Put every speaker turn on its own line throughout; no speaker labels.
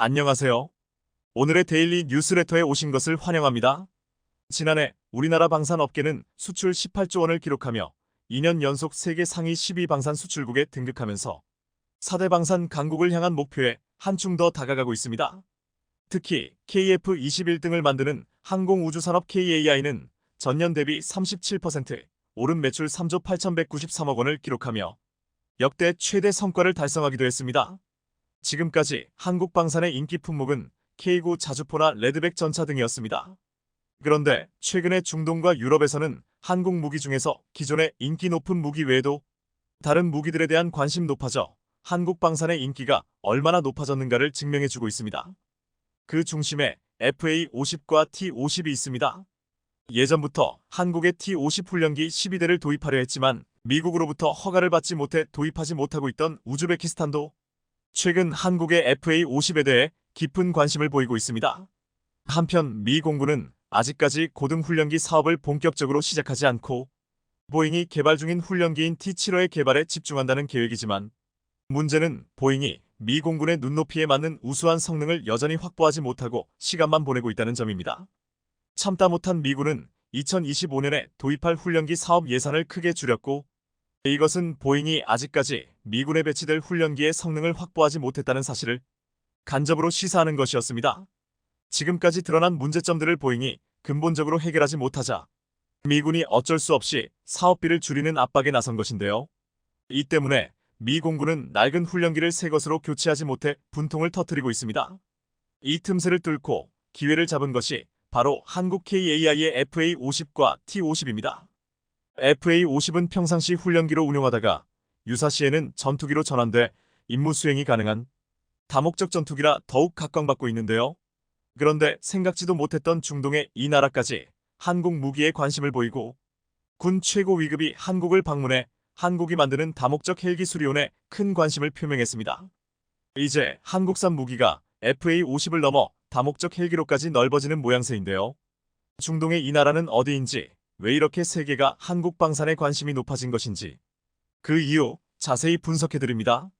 안녕하세요. 오늘의 데일리 뉴스레터에 오신 것을 환영합니다. 지난해 우리나라 방산업계는 수출 18조 원을 기록하며 2년 연속 세계 상위 12 방산 수출국에 등극하면서 4대 방산 강국을 향한 목표에 한층 더 다가가고 있습니다. 특히 KF-21등을 만드는 항공우주산업 KAI는 전년 대비 37% 오른 매출 3조 8,193억 원을 기록하며 역대 최대 성과를 달성하기도 했습니다. 지금까지 한국 방산의 인기 품목은 K9 자주포나 레드백 전차 등이었습니다. 그런데 최근에 중동과 유럽에서는 한국 무기 중에서 기존의 인기 높은 무기 외에도 다른 무기들에 대한 관심 높아져 한국 방산의 인기가 얼마나 높아졌는가를 증명해주고 있습니다. 그 중심에 FA-50과 T-50이 있습니다. 예전부터 한국의 T-50 훈련기 12대를 도입하려 했지만 미국으로부터 허가를 받지 못해 도입하지 못하고 있던 우즈베키스탄도 최근 한국의 FA-50에 대해 깊은 관심을 보이고 있습니다. 한편 미 공군은 아직까지 고등 훈련기 사업을 본격적으로 시작하지 않고 보잉이 개발 중인 훈련기인 T-75의 개발에 집중한다는 계획이지만 문제는 보잉이 미 공군의 눈높이에 맞는 우수한 성능을 여전히 확보하지 못하고 시간만 보내고 있다는 점입니다. 참다 못한 미군은 2025년에 도입할 훈련기 사업 예산을 크게 줄였고 이것은 보잉이 아직까지 미군에 배치될 훈련기의 성능을 확보하지 못했다는 사실을 간접으로 시사하는 것이었습니다. 지금까지 드러난 문제점들을 보잉이 근본적으로 해결하지 못하자 미군이 어쩔 수 없이 사업비를 줄이는 압박에 나선 것인데요. 이 때문에 미 공군은 낡은 훈련기를 새 것으로 교체하지 못해 분통을 터뜨리고 있습니다. 이 틈새를 뚫고 기회를 잡은 것이 바로 한국 KAI의 FA-50과 T-50입니다. FA-50은 평상시 훈련기로 운용하다가 유사시에는 전투기로 전환돼 임무 수행이 가능한 다목적 전투기라 더욱 각광받고 있는데요. 그런데 생각지도 못했던 중동의 이 나라까지 한국 무기에 관심을 보이고 군 최고 위급이 한국을 방문해 한국이 만드는 다목적 헬기 수리온에 큰 관심을 표명했습니다. 이제 한국산 무기가 FA-50을 넘어 다목적 헬기로까지 넓어지는 모양새인데요. 중동의 이 나라는 어디인지, 왜 이렇게 세계가 한국 방산에 관심이 높아진 것인지 그 이유 자세히 분석해드립니다.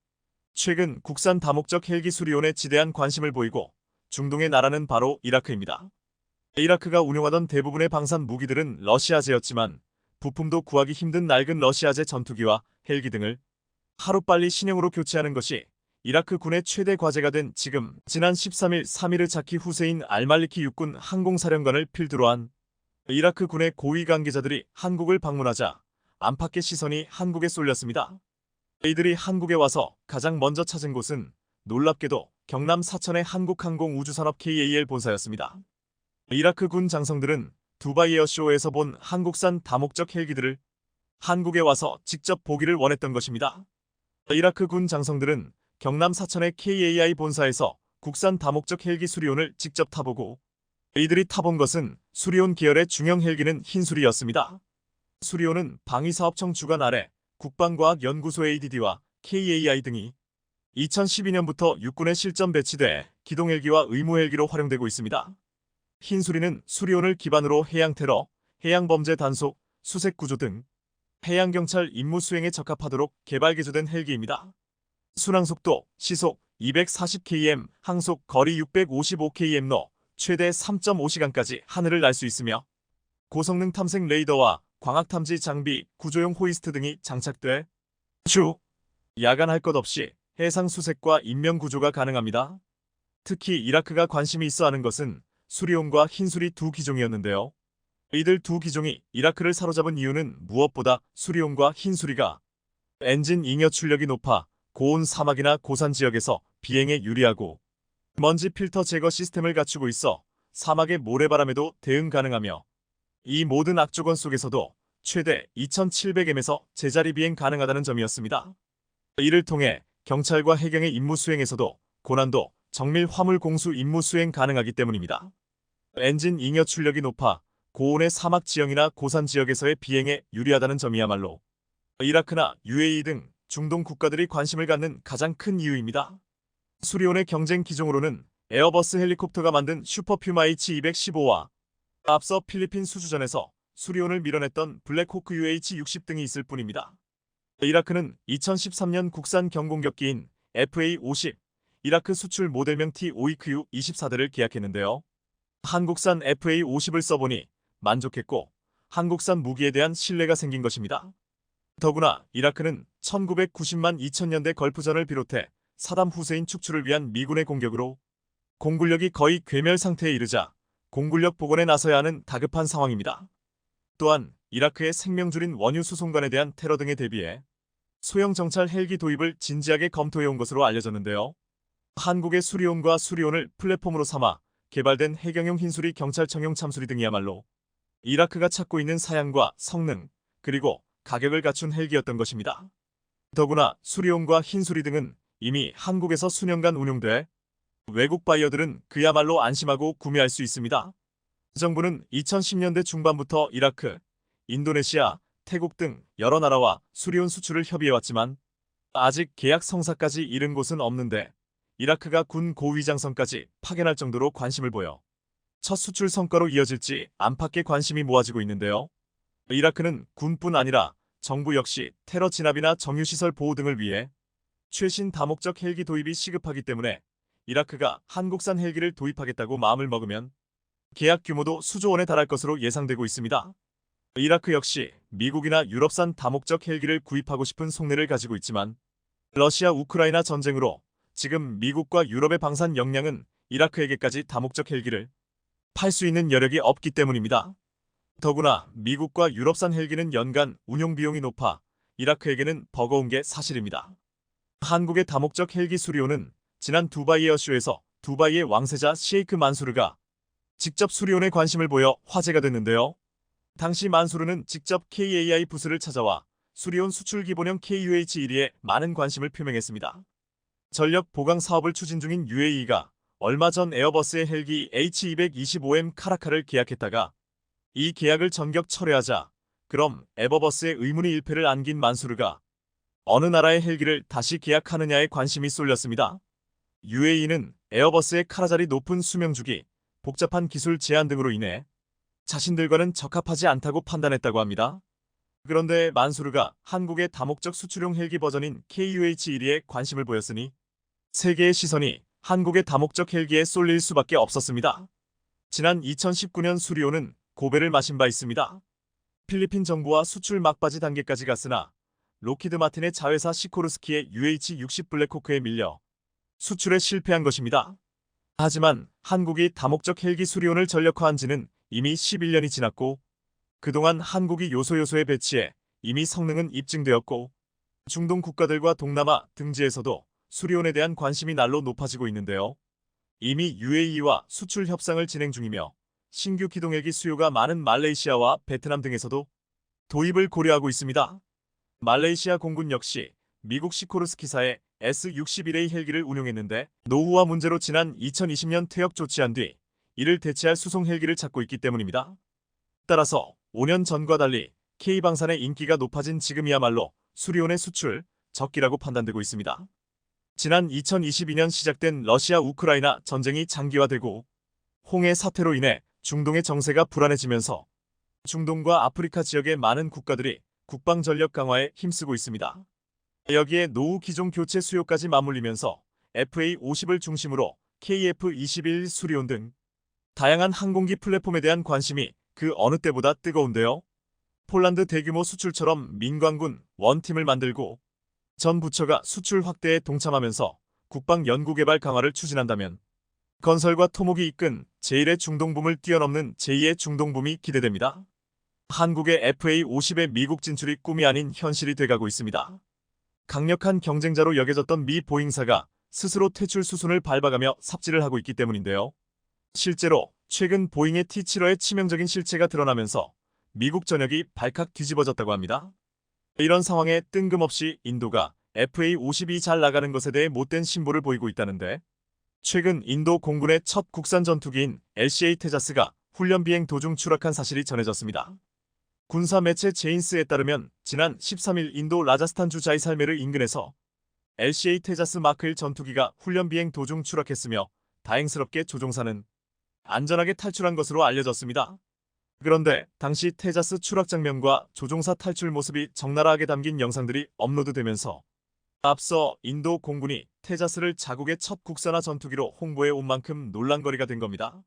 최근 국산 다목적 헬기 수리온에 지대한 관심을 보이고 중동의 나라는 바로 이라크입니다. 이라크가 운용하던 대부분의 방산 무기들은 러시아제였지만 부품도 구하기 힘든 낡은 러시아제 전투기와 헬기 등을 하루빨리 신형으로 교체하는 것이 이라크 군의 최대 과제가 된 지금 지난 13일 사미르 자키 후세인 알말리키 육군 항공사령관을 필두로 한 이라크 군의 고위 관계자들이 한국을 방문하자 안팎의 시선이 한국에 쏠렸습니다. 이들이 한국에 와서 가장 먼저 찾은 곳은 놀랍게도 경남 사천의 한국항공우주산업 KAL 본사였습니다. 이라크 군 장성들은 두바이 에어쇼에서 본 한국산 다목적 헬기들을 한국에 와서 직접 보기를 원했던 것입니다. 이라크 군 장성들은 경남 사천의 KAI 본사에서 국산 다목적 헬기 수리온을 직접 타보고 이들이 타본 것은 수리온 계열의 중형 헬기는 흰수리였습니다. 수리온은 방위사업청 주관 아래 국방과학연구소 ADD와 KAI 등이 2012년부터 육군에 실전 배치돼 기동헬기와 의무헬기로 활용되고 있습니다. 흰수리는 수리온을 기반으로 해양테러, 해양범죄 단속, 수색구조 등 해양경찰 임무 수행에 적합하도록 개발 개조된 헬기입니다. 순항속도 시속 240km, 항속 거리 655km로 최대 3.5시간까지 하늘을 날 수 있으며 고성능 탐색 레이더와 광학탐지 장비, 구조용 호이스트 등이 장착돼 주, 야간 할 것 없이 해상 수색과 인명 구조가 가능합니다. 특히 이라크가 관심이 있어 하는 것은 수리온과 흰수리 두 기종이었는데요. 이들 두 기종이 이라크를 사로잡은 이유는 무엇보다 수리온과 흰수리가 엔진 잉여 출력이 높아 고온 사막이나 고산 지역에서 비행에 유리하고 먼지 필터 제거 시스템을 갖추고 있어 사막의 모래바람에도 대응 가능하며 이 모든 악조건 속에서도 최대 2700m에서 제자리 비행 가능하다는 점이었습니다. 이를 통해 경찰과 해경의 임무 수행에서도 고난도 정밀 화물 공수 임무 수행 가능하기 때문입니다. 엔진 잉여 출력이 높아 고온의 사막 지형이나 고산 지역에서의 비행에 유리하다는 점이야말로 이라크나 UAE 등 중동 국가들이 관심을 갖는 가장 큰 이유입니다. 수리온의 경쟁 기종으로는 에어버스 헬리콥터가 만든 슈퍼퓨마 H215와 앞서 필리핀 수주전에서 수리온을 밀어냈던 블랙호크 UH-60 등이 있을 뿐입니다. 이라크는 2013년 국산 경공격기인 FA-50, 이라크 수출 모델명 T5EQ 24대를 계약했는데요. 한국산 FA50을 써보니 만족했고 한국산 무기에 대한 신뢰가 생긴 것입니다. 더구나 이라크는 1990만 2000년대 걸프전을 비롯해 사담 후세인 축출을 위한 미군의 공격으로 공군력이 거의 괴멸 상태에 이르자 공군력 복원에 나서야 하는 다급한 상황입니다. 또한 이라크의 생명줄인 원유 수송관에 대한 테러 등에 대비해 소형 정찰 헬기 도입을 진지하게 검토해온 것으로 알려졌는데요. 한국의 수리온과 수리온을 플랫폼으로 삼아 개발된 해경용 흰수리 경찰청용 참수리 등이야말로 이라크가 찾고 있는 사양과 성능, 그리고 가격을 갖춘 헬기였던 것입니다. 더구나 수리온과 흰수리 등은 이미 한국에서 수년간 운용돼 외국 바이어들은 그야말로 안심하고 구매할 수 있습니다. 정부는 2010년대 중반부터 이라크, 인도네시아, 태국 등 여러 나라와 수리온 수출을 협의해왔지만 아직 계약 성사까지 이른 곳은 없는데 이라크가 군 고위장성까지 파견할 정도로 관심을 보여 첫 수출 성과로 이어질지 안팎의 관심이 모아지고 있는데요. 이라크는 군뿐 아니라 정부 역시 테러 진압이나 정유시설 보호 등을 위해 최신 다목적 헬기 도입이 시급하기 때문에 이라크가 한국산 헬기를 도입하겠다고 마음을 먹으면 계약 규모도 수조 원에 달할 것으로 예상되고 있습니다. 이라크 역시 미국이나 유럽산 다목적 헬기를 구입하고 싶은 속내를 가지고 있지만 러시아 우크라이나 전쟁으로 지금 미국과 유럽의 방산 역량은 이라크에게까지 다목적 헬기를 팔 수 있는 여력이 없기 때문입니다. 더구나 미국과 유럽산 헬기는 연간 운용 비용이 높아 이라크에게는 버거운 게 사실입니다. 한국의 다목적 헬기 수리온은 지난 두바이 에어쇼에서 두바이의 왕세자 셰이크 만수르가 직접 수리온에 관심을 보여 화제가 됐는데요. 당시 만수르는 직접 KAI 부스를 찾아와 수리온 수출 기본형 KUH-1에 많은 관심을 표명했습니다. 전력 보강 사업을 추진 중인 UAE가 얼마 전 에어버스의 헬기 H225M 카라카를 계약했다가 이 계약을 전격 철회하자 그럼 에버버스의 의문의 일패를 안긴 만수르가 어느 나라의 헬기를 다시 계약하느냐에 관심이 쏠렸습니다. UAE는 에어버스의 카라자리 높은 수명주기, 복잡한 기술 제한 등으로 인해 자신들과는 적합하지 않다고 판단했다고 합니다. 그런데 만수르가 한국의 다목적 수출용 헬기 버전인 KUH-1에 관심을 보였으니 세계의 시선이 한국의 다목적 헬기에 쏠릴 수밖에 없었습니다. 지난 2019년 수리온은 고배를 마신 바 있습니다. 필리핀 정부와 수출 막바지 단계까지 갔으나 로키드 마틴의 자회사 시코르스키의 UH-60 블랙호크에 밀려 수출에 실패한 것입니다. 하지만 한국이 다목적 헬기 수리온을 전력화한 지는 이미 11년이 지났고 그동안 한국이 요소요소에 배치해 이미 성능은 입증되었고 중동 국가들과 동남아 등지에서도 수리온에 대한 관심이 날로 높아지고 있는데요. 이미 UAE와 수출 협상을 진행 중이며 신규 기동헬기 수요가 많은 말레이시아와 베트남 등에서도 도입을 고려하고 있습니다. 말레이시아 공군 역시 미국 시코르스키사의 S-61A 헬기를 운용했는데 노후화 문제로 지난 2020년 퇴역 조치한 뒤 이를 대체할 수송 헬기를 찾고 있기 때문입니다. 따라서 5년 전과 달리 K방산의 인기가 높아진 지금이야말로 수리온의 수출 적기라고 판단되고 있습니다. 지난 2022년 시작된 러시아 우크라이나 전쟁이 장기화되고 홍해 사태로 인해 중동의 정세가 불안해지면서 중동과 아프리카 지역의 많은 국가들이 국방 전력 강화에 힘쓰고 있습니다. 여기에 노후 기종 교체 수요까지 맞물리면서 FA50을 중심으로 KF-21 수리온 등 다양한 항공기 플랫폼에 대한 관심이 그 어느 때보다 뜨거운데요. 폴란드 대규모 수출처럼 민관군 원팀을 만들고 전 부처가 수출 확대에 동참하면서 국방 연구개발 강화를 추진한다면 건설과 토목이 이끈 제1의 중동붐을 뛰어넘는 제2의 중동붐이 기대됩니다. 한국의 FA50의 미국 진출이 꿈이 아닌 현실이 돼가고 있습니다. 강력한 경쟁자로 여겨졌던 미 보잉사가 스스로 퇴출 수순을 밟아가며 삽질을 하고 있기 때문인데요. 실제로 최근 보잉의 T7의 치명적인 실체가 드러나면서 미국 전역이 발칵 뒤집어졌다고 합니다. 이런 상황에 뜬금없이 인도가 FA50이 잘 나가는 것에 대해 못된 신보를 보이고 있다는데 최근 인도 공군의 첫 국산 전투기인 LCA 테자스가 훈련 비행 도중 추락한 사실이 전해졌습니다. 군사 매체 제인스에 따르면 지난 13일 인도 라자스탄주 자이살메르 인근에서 LCA 테자스 마크 1 전투기가 훈련 비행 도중 추락했으며 다행스럽게 조종사는 안전하게 탈출한 것으로 알려졌습니다. 그런데 당시 테자스 추락 장면과 조종사 탈출 모습이 적나라하게 담긴 영상들이 업로드되면서 앞서 인도 공군이 테자스를 자국의 첫 국산화 전투기로 홍보해 온 만큼 논란거리가 된 겁니다.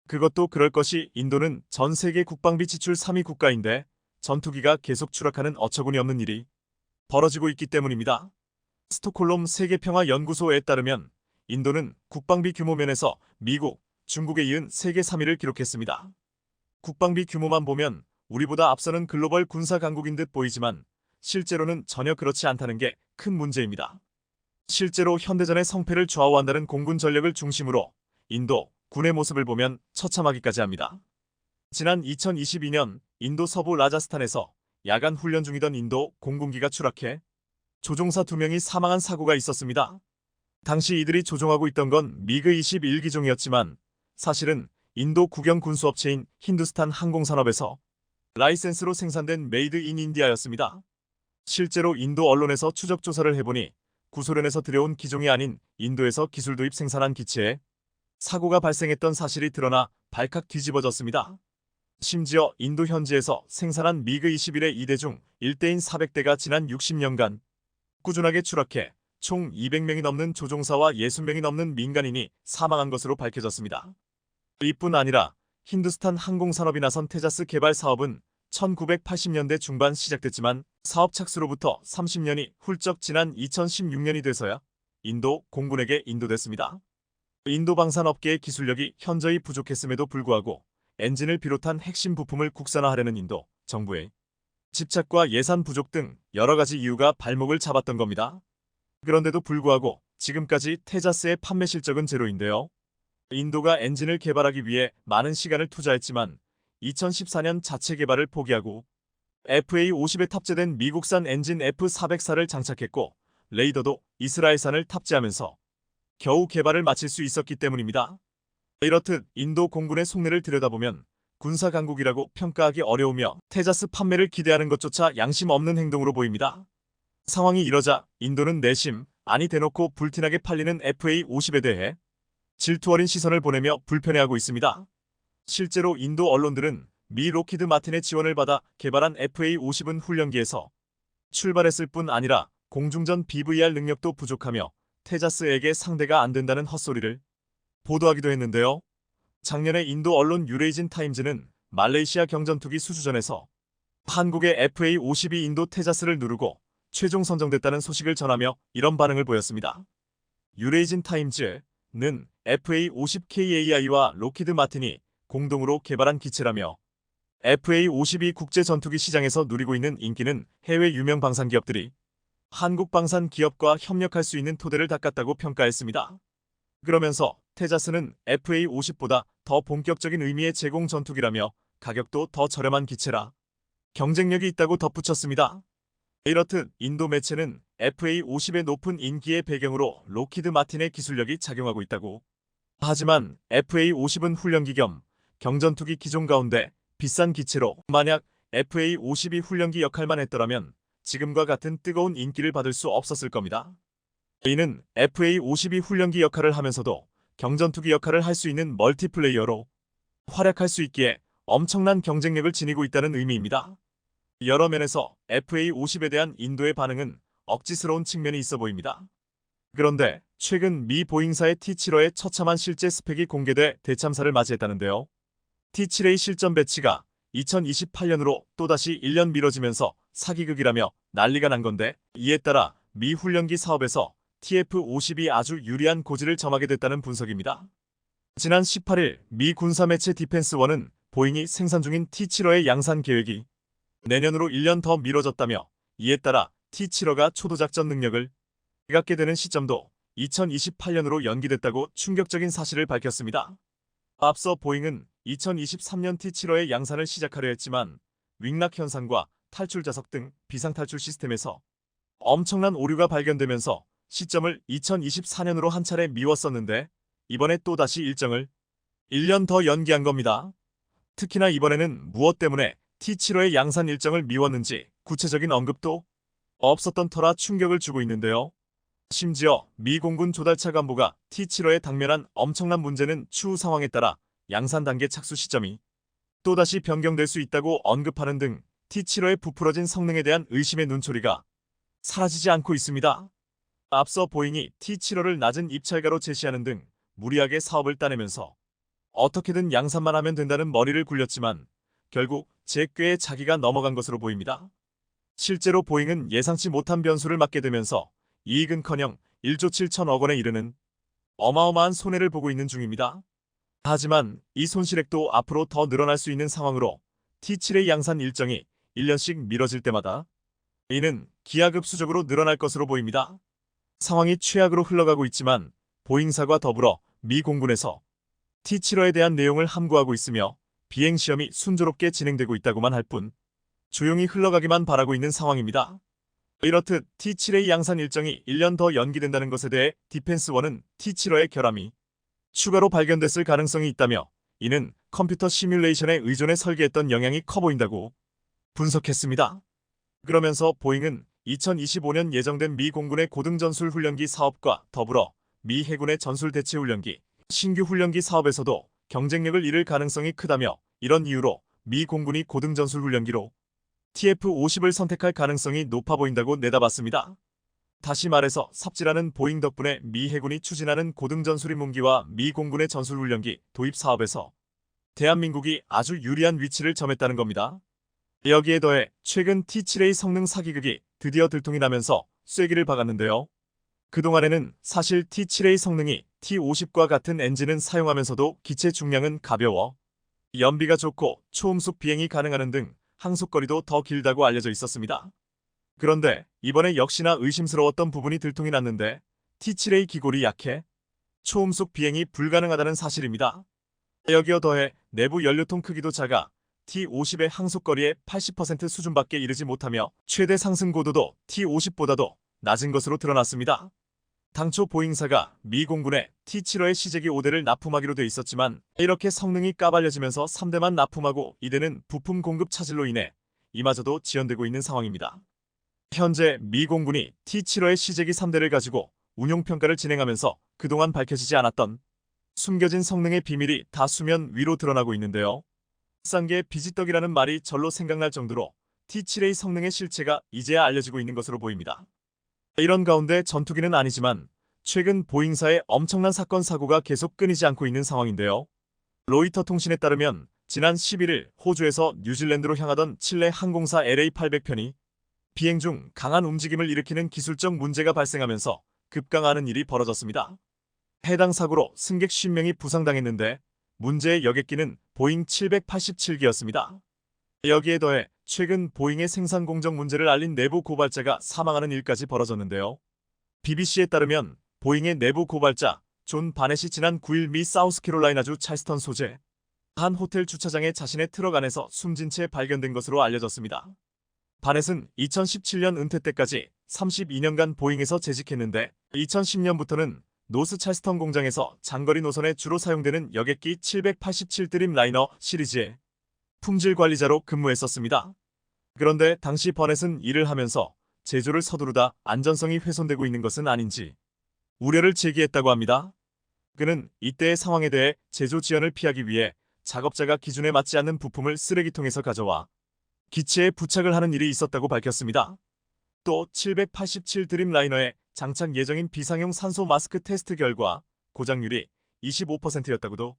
그것도 그럴 것이 인도는 전 세계 국방비 지출 3위 국가인데 전투기가 계속 추락하는 어처구니 없는 일이 벌어지고 있기 때문입니다. 스톡홀름 세계평화연구소에 따르면 인도는 국방비 규모 면에서 미국, 중국에 이은 세계 3위를 기록했습니다. 국방비 규모만 보면 우리보다 앞서는 글로벌 군사 강국인 듯 보이지만 실제로는 전혀 그렇지 않다는 게 큰 문제입니다. 실제로 현대전의 성패를 좌우한다는 공군 전력을 중심으로 인도 군의 모습을 보면 처참하기까지 합니다. 지난 2022년 인도 서부 라자스탄에서 야간 훈련 중이던 인도 공군기가 추락해 조종사 2명이 사망한 사고가 있었습니다. 당시 이들이 조종하고 있던 건 미그 21기종이었지만 사실은 인도 국영 군수업체인 힌두스탄 항공산업에서 라이센스로 생산된 메이드 인 인디아였습니다. 실제로 인도 언론에서 추적 조사를 해보니 구소련에서 들여온 기종이 아닌 인도에서 기술 도입 생산한 기체에 사고가 발생했던 사실이 드러나 발칵 뒤집어졌습니다. 심지어 인도 현지에서 생산한 미그 21의 2대 중 1대인 400대가 지난 60년간 꾸준하게 추락해 총 200명이 넘는 조종사와 60명이 넘는 민간인이 사망한 것으로 밝혀졌습니다. 이뿐 아니라 힌두스탄 항공산업이 나선 테자스 개발 사업은 1980년대 중반 시작됐지만 사업 착수로부터 30년이 훌쩍 지난 2016년이 돼서야 인도 공군에게 인도됐습니다. 인도 방산업계의 기술력이 현저히 부족했음에도 불구하고 엔진을 비롯한 핵심 부품을 국산화하려는 인도 정부의 집착과 예산 부족 등 여러 가지 이유가 발목을 잡았던 겁니다. 그런데도 불구하고 지금까지 테자스의 판매 실적은 제로인데요. 인도가 엔진을 개발하기 위해 많은 시간을 투자했지만 2014년 자체 개발을 포기하고 FA-50에 탑재된 미국산 엔진 F404를 장착했고 레이더도 이스라엘산을 탑재하면서 겨우 개발을 마칠 수 있었기 때문입니다. 이렇듯 인도 공군의 속내를 들여다보면 군사 강국이라고 평가하기 어려우며 테자스 판매를 기대하는 것조차 양심 없는 행동으로 보입니다. 상황이 이러자 인도는 내심 아니 대놓고 불티나게 팔리는 FA-50에 대해 질투 어린 시선을 보내며 불편해하고 있습니다. 실제로 인도 언론들은 미 로키드 마틴의 지원을 받아 개발한 FA-50은 훈련기에서 출발했을 뿐 아니라 공중전 BVR 능력도 부족하며 테자스에게 상대가 안 된다는 헛소리를 보도하기도 했는데요. 작년에 인도 언론 유레이진 타임즈는 말레이시아 경전투기 수주전에서 한국의 FA-50이 인도 테자스를 누르고 최종 선정됐다는 소식을 전하며 이런 반응을 보였습니다. 유레이진 타임즈는 FA-50KAI와 로키드 마틴이 공동으로 개발한 기체라며 FA-52 국제전투기 시장에서 누리고 있는 인기는 해외 유명 방산 기업들이 한국 방산 기업과 협력할 수 있는 토대를 닦았다고 평가했습니다. 그러면서 테자스는 FA-50보다 더 본격적인 의미의 제공 전투기라며 가격도 더 저렴한 기체라 경쟁력이 있다고 덧붙였습니다. 이렇듯 인도 매체는 FA-50의 높은 인기의 배경으로 로키드 마틴의 기술력이 작용하고 있다고. 하지만 FA-50은 훈련기 겸 경전투기 기종 가운데 비싼 기체로 만약 FA-52 훈련기 역할만 했더라면 지금과 같은 뜨거운 인기를 받을 수 없었을 겁니다. 이는 FA-52 훈련기 역할을 하면서도 경전투기 역할을 할 수 있는 멀티플레이어로 활약할 수 있기에 엄청난 경쟁력을 지니고 있다는 의미입니다. 여러 면에서 FA-50에 대한 인도의 반응은 억지스러운 측면이 있어 보입니다. 그런데 최근 미 보잉사의 T-7의 처참한 실제 스펙이 공개돼 대참사를 맞이했다는데요. T-7A 실전 배치가 2028년으로 또다시 1년 미뤄지면서 사기극이라며 난리가 난 건데 이에 따라 미 훈련기 사업에서 TF-50이 아주 유리한 고지를 점하게 됐다는 분석입니다. 지난 18일 미 군사매체 디펜스원은 보잉이 생산 중인 T-7의 양산 계획이 내년으로 1년 더 미뤄졌다며 이에 따라 T-7가 초도작전 능력을 갖게 되는 시점도 2028년으로 연기됐다고 충격적인 사실을 밝혔습니다. 앞서 보잉은 2023년 T-7의 양산을 시작하려 했지만 윙락 현상과 탈출 자석 등 비상탈출 시스템에서 엄청난 오류가 발견되면서 시점을 2024년으로 한 차례 미뤘었는데 이번에 또다시 일정을 1년 더 연기한 겁니다. 특히나 이번에는 무엇 때문에 T-7의 양산 일정을 미뤘는지 구체적인 언급도 없었던 터라 충격을 주고 있는데요. 심지어 미 공군 조달차 간부가 T-7에 당면한 엄청난 문제는 추후 상황에 따라 양산 단계 착수 시점이 또다시 변경될 수 있다고 언급하는 등 T-7의 부풀어진 성능에 대한 의심의 눈초리가 사라지지 않고 있습니다. 앞서 보잉이 T75를 낮은 입찰가로 제시하는 등 무리하게 사업을 따내면서 어떻게든 양산만 하면 된다는 머리를 굴렸지만 결국 제 꾀에 자기가 넘어간 것으로 보입니다. 실제로 보잉은 예상치 못한 변수를 맞게 되면서 이익은커녕 1조 7천억 원에 이르는 어마어마한 손해를 보고 있는 중입니다. 하지만 이 손실액도 앞으로 더 늘어날 수 있는 상황으로 T7의 양산 일정이 1년씩 미뤄질 때마다 이는 기하급수적으로 늘어날 것으로 보입니다. 상황이 최악으로 흘러가고 있지만 보잉사과 더불어 미 공군에서 T7에 대한 내용을 함구하고 있으며 비행시험이 순조롭게 진행되고 있다고만 할 뿐 조용히 흘러가기만 바라고 있는 상황입니다. 이렇듯 T7의 양산 일정이 1년 더 연기된다는 것에 대해 디펜스원은 T7의 결함이 추가로 발견됐을 가능성이 있다며 이는 컴퓨터 시뮬레이션에 의존해 설계했던 영향이 커 보인다고 분석했습니다. 그러면서 보잉은 2025년 예정된 미 공군의 고등전술 훈련기 사업과 더불어 미 해군의 전술 대체 훈련기, 신규 훈련기 사업에서도 경쟁력을 잃을 가능성이 크다며 이런 이유로 미 공군이 고등전술 훈련기로 TF-50을 선택할 가능성이 높아 보인다고 내다봤습니다. 다시 말해서 삽질하는 보잉 덕분에 미 해군이 추진하는 고등전술인문기와 미 공군의 전술훈련기 도입 사업에서 대한민국이 아주 유리한 위치를 점했다는 겁니다. 여기에 더해 최근 T7의 성능 사기극이 드디어 들통이 나면서 쐐기를 박았는데요. 그동안에는 사실 T7의 성능이 T50과 같은 엔진은 사용하면서도 기체 중량은 가벼워 연비가 좋고 초음속 비행이 가능하는 등 항속거리도 더 길다고 알려져 있었습니다. 그런데 이번에 역시나 의심스러웠던 부분이 들통이 났는데 T7의 기골이 약해 초음속 비행이 불가능하다는 사실입니다. 여기에 더해 내부 연료통 크기도 작아 T50의 항속거리의 80% 수준밖에 이르지 못하며 최대 상승 고도도 T50보다도 낮은 것으로 드러났습니다. 당초 보잉사가 미 공군에 T75의 시제기 5대를 납품하기로 돼 있었지만 이렇게 성능이 까발려지면서 3대만 납품하고 2대는 부품 공급 차질로 인해 이마저도 지연되고 있는 상황입니다. 현재 미 공군이 T75의 시제기 3대를 가지고 운용평가를 진행하면서 그동안 밝혀지지 않았던 숨겨진 성능의 비밀이 다 수면 위로 드러나고 있는데요. 싼게 비지떡이라는 말이 절로 생각날 정도로 T7의 성능의 실체가 이제야 알려지고 있는 것으로 보입니다. 이런 가운데 전투기는 아니지만 최근 보잉사의 엄청난 사건 사고가 계속 끊이지 않고 있는 상황인데요. 로이터 통신에 따르면 지난 11일 호주에서 뉴질랜드로 향하던 칠레 항공사 LA800편이 비행 중 강한 움직임을 일으키는 기술적 문제가 발생하면서 급강하는 일이 벌어졌습니다. 해당 사고로 승객 50명이 부상당했는데 문제의 여객기는 보잉 787기였습니다. 여기에 더해 최근 보잉의 생산 공정 문제를 알린 내부 고발자가 사망하는 일까지 벌어졌는데요. BBC에 따르면 보잉의 내부 고발자 존 바넷이 지난 9일 미 사우스캐롤라이나주 찰스턴 소재 한 호텔 주차장에 자신의 트럭 안에서 숨진 채 발견된 것으로 알려졌습니다. 바넷은 2017년 은퇴 때까지 32년간 보잉에서 재직했는데 2010년부터는 노스 찰스턴 공장에서 장거리 노선에 주로 사용되는 여객기 787 드림라이너 시리즈의 품질 관리자로 근무했었습니다. 그런데 당시 버넷은 일을 하면서 제조를 서두르다 안전성이 훼손되고 있는 것은 아닌지 우려를 제기했다고 합니다. 그는 이때의 상황에 대해 제조 지연을 피하기 위해 작업자가 기준에 맞지 않는 부품을 쓰레기통에서 가져와 기체에 부착을 하는 일이 있었다고 밝혔습니다. 또 787 드림라이너의 장착 예정인 비상용 산소 마스크 테스트 결과 고장률이 25%였다고도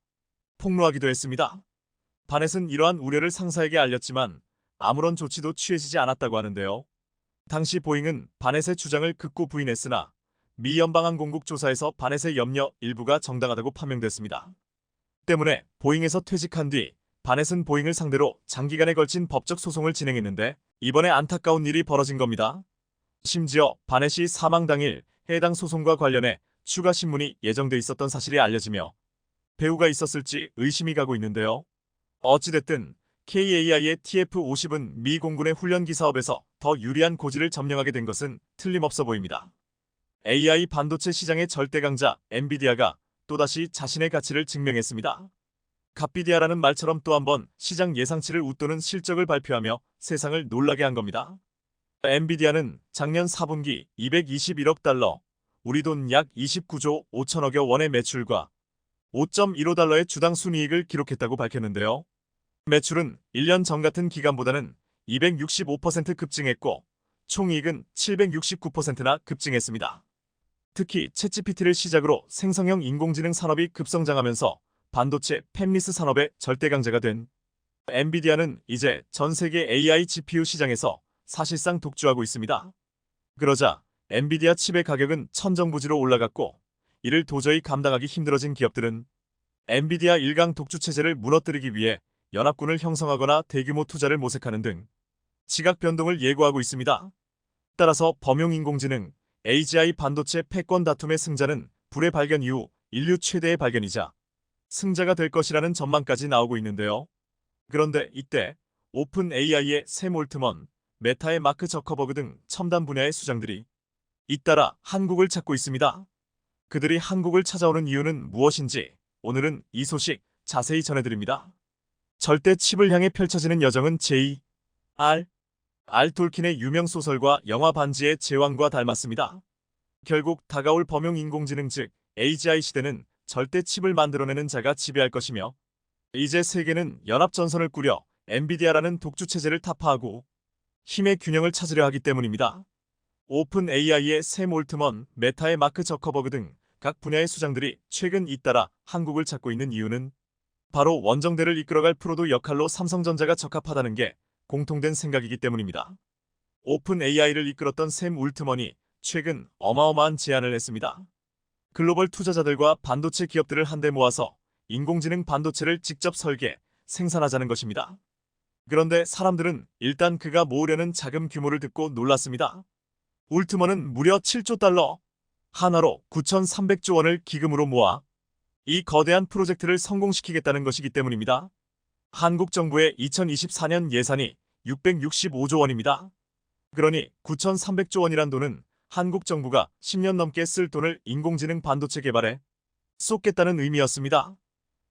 폭로하기도 했습니다. 바넷은 이러한 우려를 상사에게 알렸지만 아무런 조치도 취해지지 않았다고 하는데요. 당시 보잉은 바넷의 주장을 극구 부인했으나 미 연방항공국 조사에서 바넷의 염려 일부가 정당하다고 판명됐습니다. 때문에 보잉에서 퇴직한 뒤 바넷은 보잉을 상대로 장기간에 걸친 법적 소송을 진행했는데 이번에 안타까운 일이 벌어진 겁니다. 심지어 바넷이 사망 당일 해당 소송과 관련해 추가 신문이 예정돼 있었던 사실이 알려지며 배후가 있었을지 의심이 가고 있는데요. 어찌됐든 KAI의 TF-50은 미 공군의 훈련기 사업에서 더 유리한 고지를 점령하게 된 것은 틀림없어 보입니다. AI 반도체 시장의 절대 강자 엔비디아가 또다시 자신의 가치를 증명했습니다. 갓비디아라는 말처럼 또 한 번 시장 예상치를 웃도는 실적을 발표하며 세상을 놀라게 한 겁니다. 엔비디아는 작년 4분기 221억 달러, 우리 돈 약 29조 5천억여 원의 매출과 5.15달러의 주당 순이익을 기록했다고 밝혔는데요. 매출은 1년 전 같은 기간보다는 265% 급증했고 총이익은 769%나 급증했습니다. 특히 챗GPT를 시작으로 생성형 인공지능 산업이 급성장하면서 반도체 팹리스 산업의 절대 강자가 된 엔비디아는 이제 전 세계 AI GPU 시장에서 사실상 독주하고 있습니다. 그러자 엔비디아 칩의 가격은 천정부지로 올라갔고, 이를 도저히 감당하기 힘들어진 기업들은 엔비디아 일강 독주 체제를 무너뜨리기 위해 연합군을 형성하거나 대규모 투자를 모색하는 등 지각 변동을 예고하고 있습니다. 따라서 범용인공지능 AGI 반도체 패권 다툼의 승자는 불의 발견 이후 인류 최대의 발견이자 승자가 될 것이라는 전망까지 나오고 있는데요. 그런데 이때 오픈 AI의 샘 올트먼, 메타의 마크 저커버그 등 첨단 분야의 수장들이 잇따라 한국을 찾고 있습니다. 그들이 한국을 찾아오는 이유는 무엇인지 오늘은 이 소식 자세히 전해드립니다. 절대 칩을 향해 펼쳐지는 여정은 J.R.R. 톨킨의 유명 소설과 영화 반지의 제왕과 닮았습니다. 결국 다가올 범용 인공지능 즉 AGI 시대는 절대 칩을 만들어내는 자가 지배할 것이며, 이제 세계는 연합전선을 꾸려 엔비디아라는 독주 체제를 타파하고 힘의 균형을 찾으려 하기 때문입니다. 오픈 AI의 샘 올트먼, 메타의 마크 저커버그 등 각 분야의 수장들이 최근 잇따라 한국을 찾고 있는 이유는 바로 원정대를 이끌어갈 프로도 역할로 삼성전자가 적합하다는 게 공통된 생각이기 때문입니다. 오픈 AI를 이끌었던 샘 올트먼이 최근 어마어마한 제안을 했습니다. 글로벌 투자자들과 반도체 기업들을 한데 모아서 인공지능 반도체를 직접 설계, 생산하자는 것입니다. 그런데 사람들은 일단 그가 모으려는 자금 규모를 듣고 놀랐습니다. 올트먼은 무려 7조 달러, 하나로 9,300조 원을 기금으로 모아 이 거대한 프로젝트를 성공시키겠다는 것이기 때문입니다. 한국 정부의 2024년 예산이 665조 원입니다. 그러니 9,300조 원이란 돈은 한국 정부가 10년 넘게 쓸 돈을 인공지능 반도체 개발에 쏟겠다는 의미였습니다.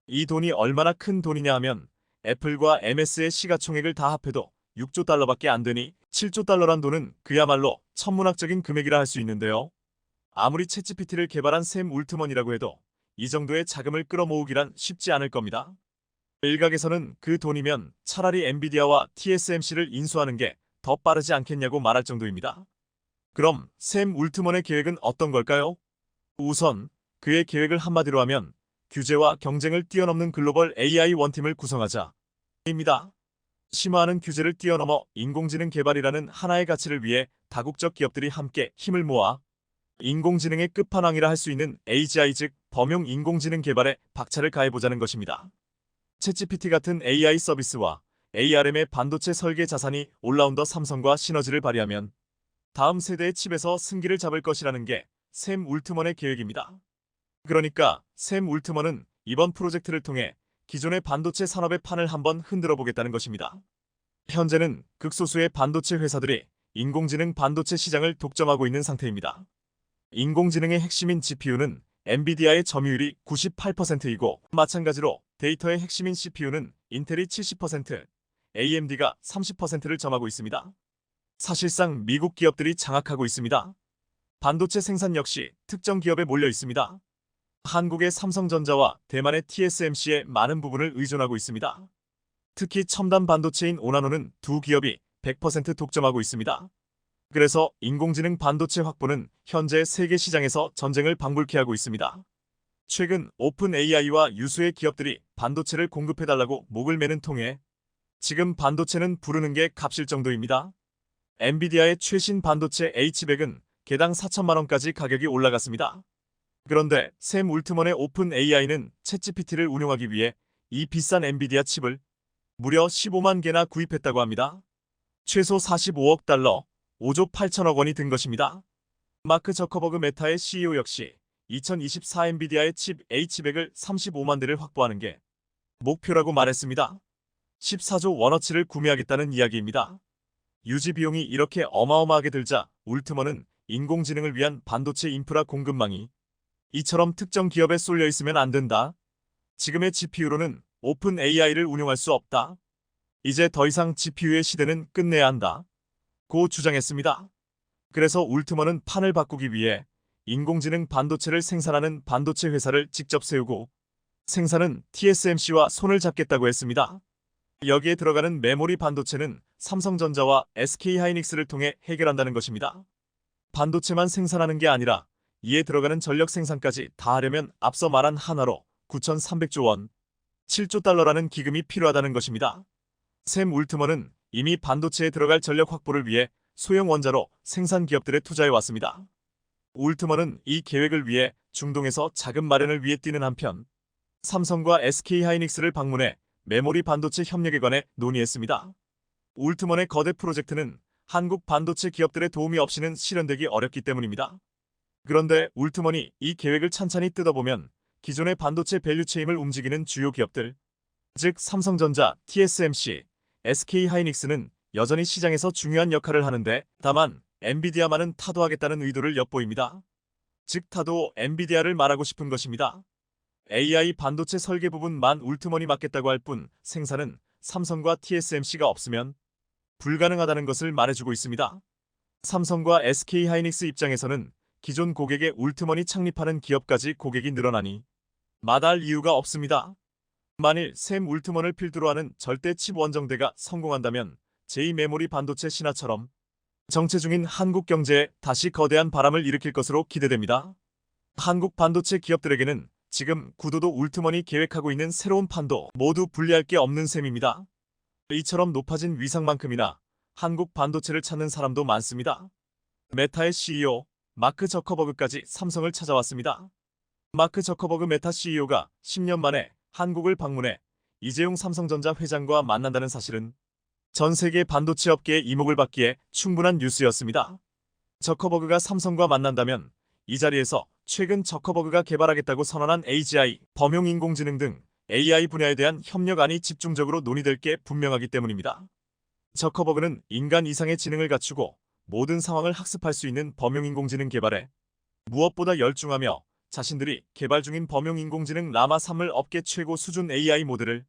이 돈이 얼마나 큰 돈이냐 하면 애플과 MS의 시가총액을 다 합해도 6조 달러밖에 안 되니 7조 달러란 돈은 그야말로 천문학적인 금액이라 할 수 있는데요. 아무리 챗GPT를 개발한 샘 올트먼이라고 해도 이 정도의 자금을 끌어모으기란 쉽지 않을 겁니다. 일각에서는 그 돈이면 차라리 엔비디아와 TSMC를 인수하는 게 더 빠르지 않겠냐고 말할 정도입니다. 그럼 샘 올트먼의 계획은 어떤 걸까요? 우선 그의 계획을 한마디로 하면 규제와 경쟁을 뛰어넘는 글로벌 AI 원팀을 구성하자입니다. 심화하는 규제를 뛰어넘어 인공지능 개발이라는 하나의 가치를 위해 다국적 기업들이 함께 힘을 모아 인공지능의 끝판왕이라 할 수 있는 AGI 즉 범용 인공지능 개발에 박차를 가해보자는 것입니다. 챗GPT 같은 AI 서비스와 ARM의 반도체 설계 자산이 올라운더 삼성과 시너지를 발휘하면 다음 세대의 칩에서 승기를 잡을 것이라는 게 샘 올트먼의 계획입니다. 그러니까 샘 올트먼은 이번 프로젝트를 통해 기존의 반도체 산업의 판을 한번 흔들어 보겠다는 것입니다. 현재는 극소수의 반도체 회사들이 인공지능 반도체 시장을 독점하고 있는 상태입니다. 인공지능의 핵심인 GPU는 엔비디아의 점유율이 98%이고 마찬가지로 데이터의 핵심인 CPU는 인텔이 70%, AMD가 30%를 점하고 있습니다. 사실상 미국 기업들이 장악하고 있습니다. 반도체 생산 역시 특정 기업에 몰려 있습니다. 한국의 삼성전자와 대만의 TSMC의 많은 부분을 의존하고 있습니다. 특히 첨단 반도체인 오나노는 두 기업이 100% 독점하고 있습니다. 그래서 인공지능 반도체 확보는 현재 세계 시장에서 전쟁을 방불케 하고 있습니다. 최근 오픈 AI와 유수의 기업들이 반도체를 공급해달라고 목을 매는 통에 지금 반도체는 부르는 게 값일 정도입니다. 엔비디아의 최신 반도체 H100은 개당 4천만 원까지 가격이 올라갔습니다. 그런데 샘 올트먼의 오픈 AI는 챗GPT를 운용하기 위해 이 비싼 엔비디아 칩을 무려 15만 개나 구입했다고 합니다. 최소 45억 달러, 5조 8천억 원이 든 것입니다. 마크 저커버그 메타의 CEO 역시 2024 엔비디아의 칩 H100을 35만 대를 확보하는 게 목표라고 말했습니다. 14조 원어치를 구매하겠다는 이야기입니다. 유지 비용이 이렇게 어마어마하게 들자 올트먼은 인공지능을 위한 반도체 인프라 공급망이 이처럼 특정 기업에 쏠려 있으면 안 된다. 지금의 GPU로는 오픈 AI를 운용할 수 없다. 이제 더 이상 GPU의 시대는 끝내야 한다. 고 주장했습니다. 그래서 올트먼은 판을 바꾸기 위해 인공지능 반도체를 생산하는 반도체 회사를 직접 세우고 생산은 TSMC와 손을 잡겠다고 했습니다. 여기에 들어가는 메모리 반도체는 삼성전자와 SK하이닉스를 통해 해결한다는 것입니다. 반도체만 생산하는 게 아니라 이에 들어가는 전력 생산까지 다 하려면 앞서 말한 한화로 9,300조 원, 7조 달러라는 기금이 필요하다는 것입니다. 샘 울트먼은 이미 반도체에 들어갈 전력 확보를 위해 소형 원자로 생산 기업들에 투자해 왔습니다. 울트먼은 이 계획을 위해 중동에서 자금 마련을 위해 뛰는 한편 삼성과 SK하이닉스를 방문해 메모리 반도체 협력에 관해 논의했습니다. 울트먼의 거대 프로젝트는 한국 반도체 기업들의 도움이 없이는 실현되기 어렵기 때문입니다. 그런데 울트먼이 이 계획을 찬찬히 뜯어보면 기존의 반도체 밸류체인을 움직이는 주요 기업들, 즉 삼성전자, TSMC, SK하이닉스는 여전히 시장에서 중요한 역할을 하는데 다만 엔비디아만은 타도하겠다는 의도를 엿보입니다. 즉 타도 엔비디아를 말하고 싶은 것입니다. AI 반도체 설계 부분만 울트먼이 맡겠다고 할 뿐 생산은 삼성과 TSMC가 없으면 불가능하다는 것을 말해주고 있습니다. 삼성과 SK하이닉스 입장에서는 기존 고객의 울트먼이 창립하는 기업까지 고객이 늘어나니 마다할 이유가 없습니다. 만일 샘 울트먼을 필두로 하는 절대 칩 원정대가 성공한다면 제2메모리 반도체 신화처럼 정체 중인 한국 경제에 다시 거대한 바람을 일으킬 것으로 기대됩니다. 한국 반도체 기업들에게는 지금 구도도 울트먼이 계획하고 있는 새로운 판도 모두 분리할 게 없는 셈입니다. 이처럼 높아진 위상만큼이나 한국 반도체를 찾는 사람도 많습니다. 메타의 CEO 마크 저커버그까지 삼성을 찾아왔습니다. 마크 저커버그 메타 CEO가 10년 만에 한국을 방문해 이재용 삼성전자 회장과 만난다는 사실은 전 세계 반도체 업계의 이목을 받기에 충분한 뉴스였습니다. 저커버그가 삼성과 만난다면 이 자리에서 최근 저커버그가 개발하겠다고 선언한 AGI, 범용인공지능 등 AI 분야에 대한 협력안이 집중적으로 논의될 게 분명하기 때문입니다. 저커버그는 인간 이상의 지능을 갖추고 모든 상황을 학습할 수 있는 범용인공지능 개발에 무엇보다 열중하며 자신들이 개발 중인 범용인공지능 라마3을 업계 최고 수준 AI 모델을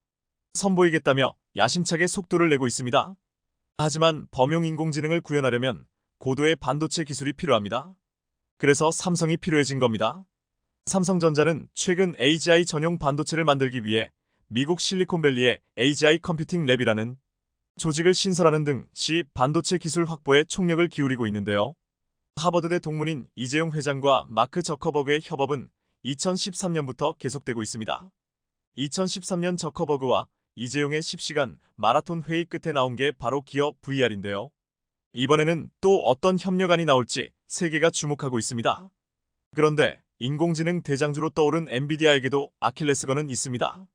선보이겠다며 야심차게 속도를 내고 있습니다. 하지만 범용인공지능을 구현하려면 고도의 반도체 기술이 필요합니다. 그래서 삼성이 필요해진 겁니다. 삼성전자는 최근 AGI 전용 반도체를 만들기 위해 미국 실리콘밸리의 AGI 컴퓨팅 랩이라는 조직을 신설하는 등 시 반도체 기술 확보에 총력을 기울이고 있는데요. 하버드대 동문인 이재용 회장과 마크 저커버그의 협업은 2013년부터 계속되고 있습니다. 2013년 저커버그와 이재용의 10시간 마라톤 회의 끝에 나온 게 바로 기업 VR인데요. 이번에는 또 어떤 협력안이 나올지 세계가 주목하고 있습니다. 그런데 인공지능 대장주로 떠오른 엔비디아에게도 아킬레스건은 있습니다.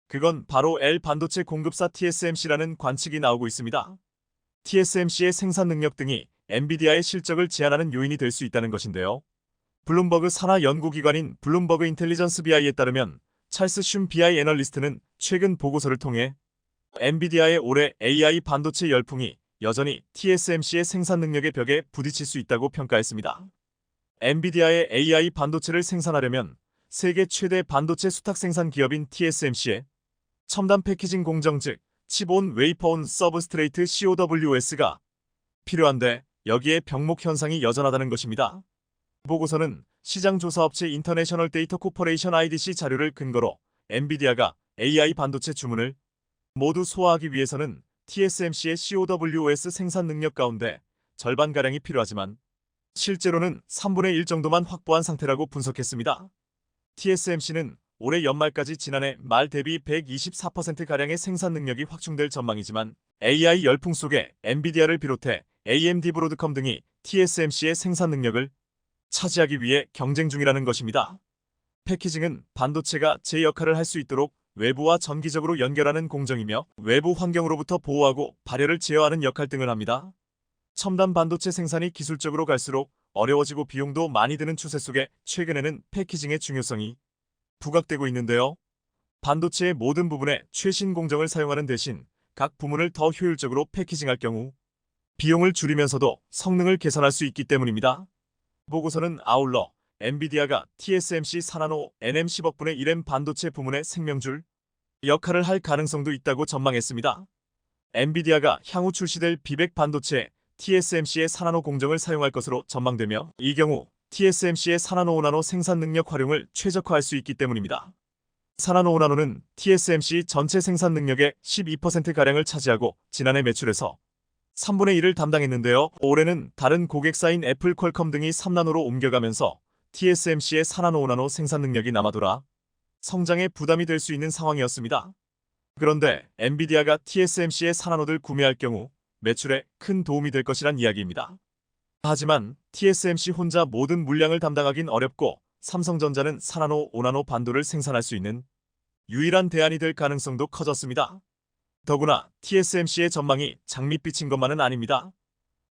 그건 바로 L 반도체 공급사 TSMC라는 관측이 나오고 있습니다. TSMC의 생산 능력 등이 엔비디아의 실적을 제한하는 요인이 될 수 있다는 것인데요. 블룸버그 산하 연구기관인 블룸버그 인텔리전스 BI에 따르면 찰스 슌 BI 애널리스트는 최근 보고서를 통해 엔비디아의 올해 AI 반도체 열풍이 여전히 TSMC의 생산 능력의 벽에 부딪힐 수 있다고 평가했습니다. 엔비디아의 AI 반도체를 생산하려면 세계 최대 반도체 수탁 생산 기업인 TSMC의 첨단 패키징 공정 즉 칩온 웨이퍼온 서브스트레이트 COWS가 필요한데 여기에 병목 현상이 여전하다는 것입니다. 보고서는 시장조사업체 인터내셔널 데이터 코퍼레이션 IDC 자료를 근거로 엔비디아가 AI 반도체 주문을 모두 소화하기 위해서는 TSMC의 COWS 생산 능력 가운데 절반가량이 필요하지만 실제로는 3분의 1 정도만 확보한 상태라고 분석했습니다. TSMC는 올해 연말까지 지난해 말 대비 124%가량의 생산 능력이 확충될 전망이지만 AI 열풍 속에 엔비디아를 비롯해 AMD 브로드컴 등이 TSMC의 생산 능력을 차지하기 위해 경쟁 중이라는 것입니다. 패키징은 반도체가 제 역할을 할 수 있도록 외부와 전기적으로 연결하는 공정이며 외부 환경으로부터 보호하고 발열을 제어하는 역할 등을 합니다. 첨단 반도체 생산이 기술적으로 갈수록 어려워지고 비용도 많이 드는 추세 속에 최근에는 패키징의 중요성이 부각되고 있는데요. 반도체의 모든 부분에 최신 공정을 사용하는 대신 각 부문을 더 효율적으로 패키징할 경우 비용을 줄이면서도 성능을 개선할 수 있기 때문입니다. 보고서는 아울러 엔비디아가 TSMC 산나노 NM 10억분의 1M 반도체 부문의 생명줄 역할을 할 가능성도 있다고 전망했습니다. 엔비디아가 향후 출시될 B100 반도체에 TSMC의 산나노 공정을 사용할 것으로 전망되며 이 경우 TSMC의 산나노 5나노 생산 능력 활용을 최적화할 수 있기 때문입니다. 산나노 5나노는 TSMC 전체 생산 능력의 12%가량을 차지하고 지난해 매출에서 3분의 1을 담당했는데요. 올해는 다른 고객사인 애플 퀄컴 등이 3나노로 옮겨가면서 TSMC의 4나노 5나노 생산 능력이 남아돌아 성장에 부담이 될 수 있는 상황이었습니다. 그런데 엔비디아가 TSMC의 4나노를 구매할 경우 매출에 큰 도움이 될 것이란 이야기입니다. 하지만 TSMC 혼자 모든 물량을 담당하긴 어렵고 삼성전자는 4나노 5나노 반도를 생산할 수 있는 유일한 대안이 될 가능성도 커졌습니다. 더구나 TSMC의 전망이 장밋빛인 것만은 아닙니다.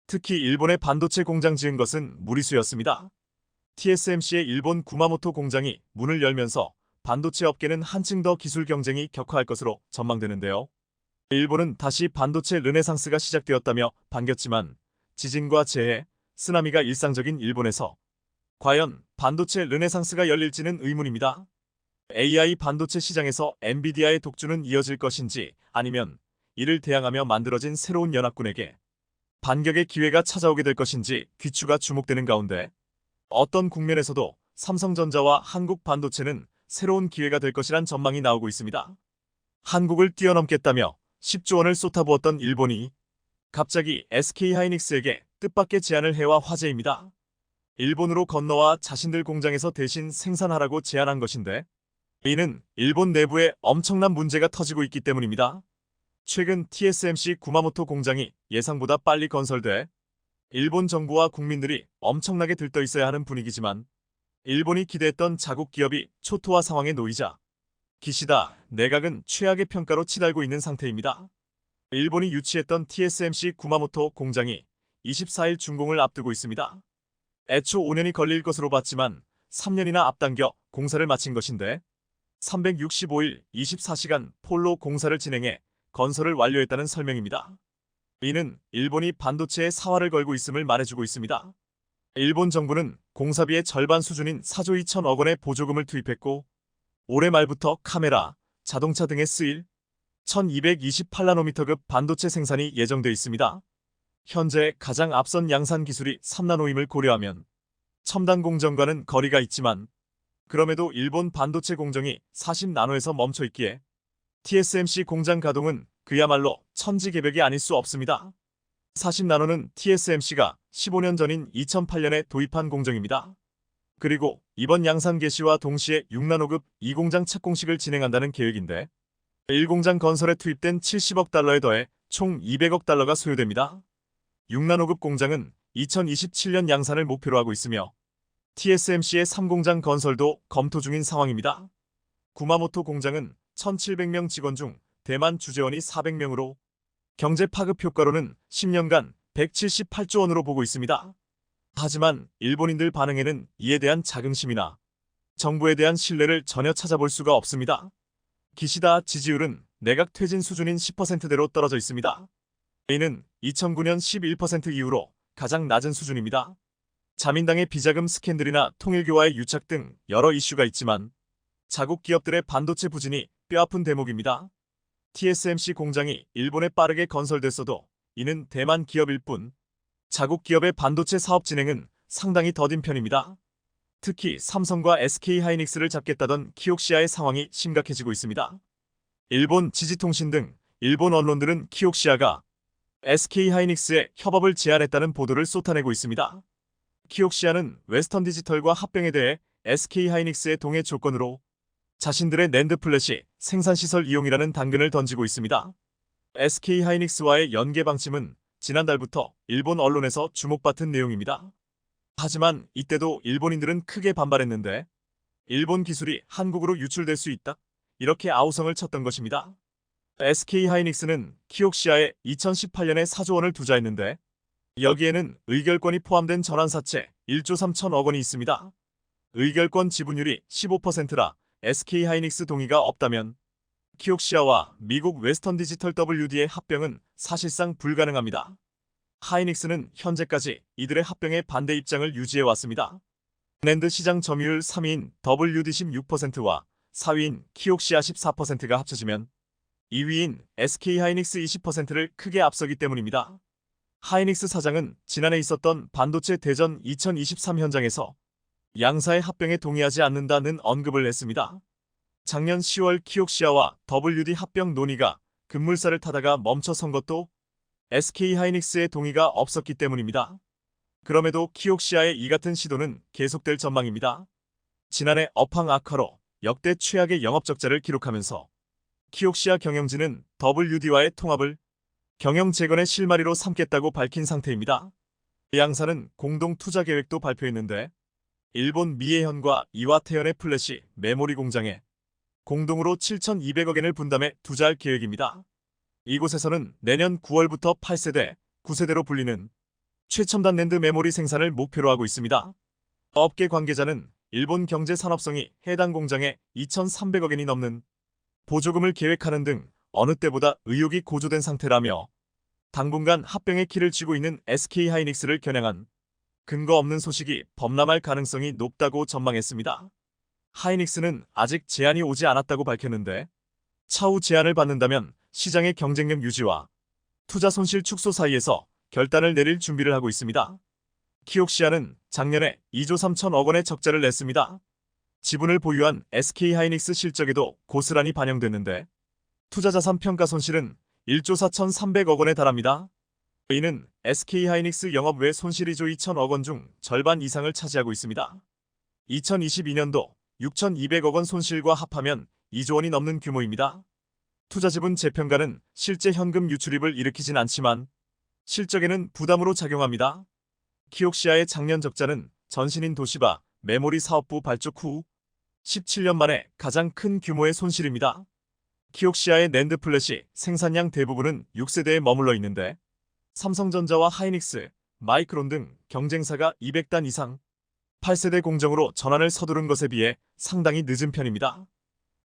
특히 일본의 반도체 공장 지은 것은 무리수였습니다. TSMC의 일본 구마모토 공장이 문을 열면서 반도체 업계는 한층 더 기술 경쟁이 격화할 것으로 전망되는데요. 일본은 다시 반도체 르네상스가 시작되었다며 반겼지만 지진과 재해, 쓰나미가 일상적인 일본에서 과연 반도체 르네상스가 열릴지는 의문입니다. AI 반도체 시장에서 엔비디아의 독주는 이어질 것인지 아니면 이를 대항하며 만들어진 새로운 연합군에게 반격의 기회가 찾아오게 될 것인지 귀추가 주목되는 가운데 어떤 국면에서도 삼성전자와 한국 반도체는 새로운 기회가 될 것이란 전망이 나오고 있습니다. 한국을 뛰어넘겠다며 10조 원을 쏟아부었던 일본이 갑자기 SK하이닉스에게 뜻밖의 제안을 해와 화제입니다. 일본으로 건너와 자신들 공장에서 대신 생산하라고 제안한 것인데 이는 일본 내부에 엄청난 문제가 터지고 있기 때문입니다. 최근 TSMC 구마모토 공장이 예상보다 빨리 건설돼 일본 정부와 국민들이 엄청나게 들떠 있어야 하는 분위기지만 일본이 기대했던 자국 기업이 초토화 상황에 놓이자 기시다 내각은 최악의 평가로 치달고 있는 상태입니다. 일본이 유치했던 TSMC 구마모토 공장이 24일 준공을 앞두고 있습니다. 애초 5년이 걸릴 것으로 봤지만 3년이나 앞당겨 공사를 마친 것인데 365일 24시간 폴로 공사를 진행해 건설을 완료했다는 설명입니다. 이는 일본이 반도체에 사활을 걸고 있음을 말해주고 있습니다. 일본 정부는 공사비의 절반 수준인 4조 2천억 원의 보조금을 투입했고 올해 말부터 카메라, 자동차 등에 쓰일 1228나노미터급 반도체 생산이 예정돼 있습니다. 현재 가장 앞선 양산 기술이 3나노임을 고려하면 첨단 공정과는 거리가 있지만 그럼에도 일본 반도체 공정이 40나노에서 멈춰 있기에 TSMC 공장 가동은 그야말로 천지개벽이 아닐 수 없습니다. 40나노는 TSMC가 15년 전인 2008년에 도입한 공정입니다. 그리고 이번 양산 개시와 동시에 6나노급 2공장 착공식을 진행한다는 계획인데 1공장 건설에 투입된 70억 달러에 더해 총 200억 달러가 소요됩니다. 6나노급 공장은 2027년 양산을 목표로 하고 있으며 TSMC의 3공장 건설도 검토 중인 상황입니다. 구마모토 공장은 1,700명 직원 중 대만 주재원이 400명으로 경제 파급 효과로는 10년간 178조 원으로 보고 있습니다. 하지만 일본인들 반응에는 이에 대한 자긍심이나 정부에 대한 신뢰를 전혀 찾아볼 수가 없습니다. 기시다 지지율은 내각 퇴진 수준인 10%대로 떨어져 있습니다. 이는 2009년 11% 이후로 가장 낮은 수준입니다. 자민당의 비자금 스캔들이나 통일교와의 유착 등 여러 이슈가 있지만 자국 기업들의 반도체 부진이 뼈아픈 대목입니다. TSMC 공장이 일본에 빠르게 건설됐어도 이는 대만 기업일 뿐 자국 기업의 반도체 사업 진행은 상당히 더딘 편입니다. 특히 삼성과 SK하이닉스를 잡겠다던 키옥시아의 상황이 심각해지고 있습니다. 일본 지지통신 등 일본 언론들은 키옥시아가 SK하이닉스에 협업을 제안했다는 보도를 쏟아내고 있습니다. 키옥시아는 웨스턴 디지털과 합병에 대해 SK하이닉스의 동의 조건으로 자신들의 낸드 플래시 생산시설 이용이라는 단근을 던지고 있습니다. SK하이닉스와의 연계 방침은 지난달부터 일본 언론에서 주목받은 내용입니다. 하지만 이때도 일본인들은 크게 반발했는데 일본 기술이 한국으로 유출될 수 있다? 이렇게 아우성을 쳤던 것입니다. SK하이닉스는 키옥시아에 2018년에 4조 원을 투자했는데 여기에는 의결권이 포함된 전환사채 1조 3천억 원이 있습니다. 의결권 지분율이 15%라 SK하이닉스 동의가 없다면 키옥시아와 미국 웨스턴 디지털 WD의 합병은 사실상 불가능합니다. 하이닉스는 현재까지 이들의 합병에 반대 입장을 유지해왔습니다. 낸드 시장 점유율 3위인 WD 16%와 4위인 키옥시아 14%가 합쳐지면 2위인 SK하이닉스 20%를 크게 앞서기 때문입니다. 하이닉스 사장은 지난해 있었던 반도체 대전 2023 현장에서 양사의 합병에 동의하지 않는다는 언급을 했습니다. 작년 10월 키옥시아와 WD 합병 논의가 급물살을 타다가 멈춰선 것도 SK하이닉스의 동의가 없었기 때문입니다. 그럼에도 키옥시아의 이 같은 시도는 계속될 전망입니다. 지난해 업황 악화로 역대 최악의 영업 적자를 기록하면서 키옥시아 경영진은 WD와의 통합을 경영 재건의 실마리로 삼겠다고 밝힌 상태입니다. 양사는 공동 투자 계획도 발표했는데 일본 미에현과 이와테현의 플래시 메모리 공장에 공동으로 7,200억엔을 분담해 투자할 계획입니다. 이곳에서는 내년 9월부터 8세대, 9세대로 불리는 최첨단 낸드 메모리 생산을 목표로 하고 있습니다. 업계 관계자는 일본 경제 산업성이 해당 공장에 2,300억엔이 넘는 보조금을 계획하는 등 어느 때보다 의욕이 고조된 상태라며 당분간 합병의 키를 쥐고 있는 SK하이닉스를 겨냥한 근거 없는 소식이 범람할 가능성이 높다고 전망했습니다. 하이닉스는 아직 제안이 오지 않았다고 밝혔는데 차후 제안을 받는다면 시장의 경쟁력 유지와 투자 손실 축소 사이에서 결단을 내릴 준비를 하고 있습니다. 키옥시아는 작년에 2조 3천억 원의 적자를 냈습니다. 지분을 보유한 SK하이닉스 실적에도 고스란히 반영됐는데 투자자산 평가 손실은 1조 4,300억 원에 달합니다. 이는 SK하이닉스 영업 외 손실 2조 2천억 원 중 절반 이상을 차지하고 있습니다. 2022년도 6,200억 원 손실과 합하면 2조 원이 넘는 규모입니다. 투자지분 재평가는 실제 현금 유출입을 일으키진 않지만 실적에는 부담으로 작용합니다. 키옥시아의 작년 적자는 전신인 도시바 메모리 사업부 발족 후 17년 만에 가장 큰 규모의 손실입니다. 키옥시아의 낸드 플래시 생산량 대부분은 6세대에 머물러 있는데 삼성전자와 하이닉스, 마이크론 등 경쟁사가 200단 이상 8세대 공정으로 전환을 서두른 것에 비해 상당히 늦은 편입니다.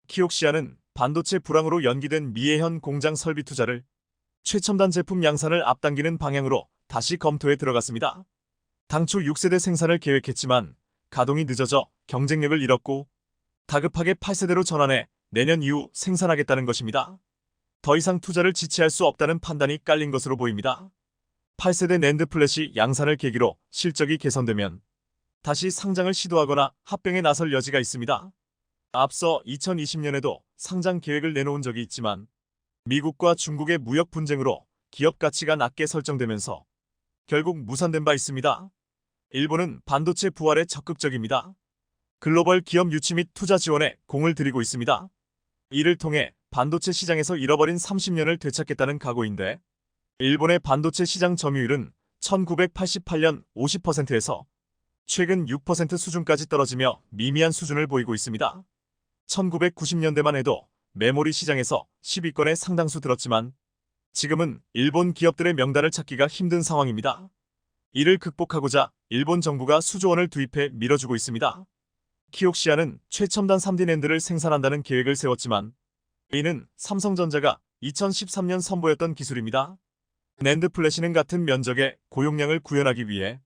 키옥시아는 반도체 불황으로 연기된 미에현 공장 설비 투자를 최첨단 제품 양산을 앞당기는 방향으로 다시 검토에 들어갔습니다. 당초 6세대 생산을 계획했지만 가동이 늦어져 경쟁력을 잃었고 다급하게 8세대로 전환해 내년 이후 생산하겠다는 것입니다. 더 이상 투자를 지체할 수 없다는 판단이 깔린 것으로 보입니다. 8세대 낸드 플래시 양산을 계기로 실적이 개선되면 다시 상장을 시도하거나 합병에 나설 여지가 있습니다. 앞서 2020년에도 상장 계획을 내놓은 적이 있지만 미국과 중국의 무역 분쟁으로 기업 가치가 낮게 설정되면서 결국 무산된 바 있습니다. 일본은 반도체 부활에 적극적입니다. 글로벌 기업 유치 및 투자 지원에 공을 들이고 있습니다. 이를 통해 반도체 시장에서 잃어버린 30년을 되찾겠다는 각오인데 일본의 반도체 시장 점유율은 1988년 50%에서 최근 6% 수준까지 떨어지며 미미한 수준을 보이고 있습니다. 1990년대만 해도 메모리 시장에서 10위권에 상당수 들었지만 지금은 일본 기업들의 명단을 찾기가 힘든 상황입니다. 이를 극복하고자 일본 정부가 수조 원을 투입해 밀어주고 있습니다. 키옥시아는 최첨단 3D 낸드를 생산한다는 계획을 세웠지만 이는 삼성전자가 2013년 선보였던 기술입니다. 낸드 플래시는 같은 면적의 고용량을 구현하기 위해